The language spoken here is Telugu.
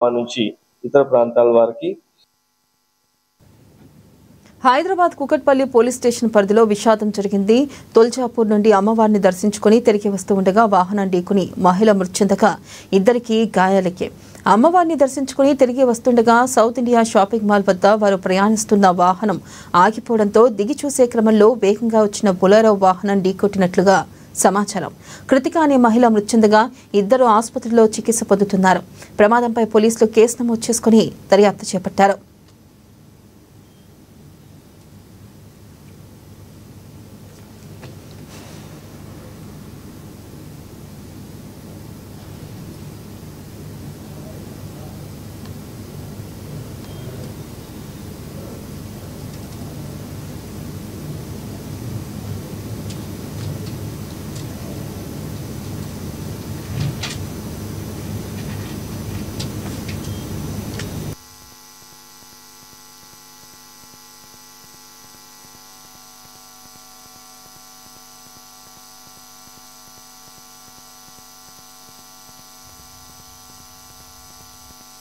నుంచి ఇతర ప్రాంతాల వారికి. హైదరాబాద్ కుకట్పల్లి పోలీస్ స్టేషన్ పరిధిలో విషాదం జరిగింది. తొల్జాపూర్ నుండి అమ్మవారిని దర్శించుకుని తిరిగి వస్తూ ఉండగా వాహనం ఢీకొని మహిళ మృతి చెందగా ఇద్దరికి గాయాలయ్యాయి. అమ్మవారిని దర్శించుకుని తిరిగి వస్తుండగా సౌత్ ఇండియా షాపింగ్ మాల్ వద్ద వారు ప్రయాణిస్తున్న వాహనం ఆగిపోవడంతో దిగి చూసే క్రమంలో వేగంగా వచ్చిన బొలెరో వాహనం ఢీకొట్టినట్లుగా సమాచారం. కృతిక అనే మహిళ మృతి చెందగా ఇద్దరు ఆసుపత్రిలో చికిత్స పొందుతున్నారు. ప్రమాదంపై పోలీసులు కేసు నమోదు చేసుకుని దర్యాప్తు చేపట్టారు.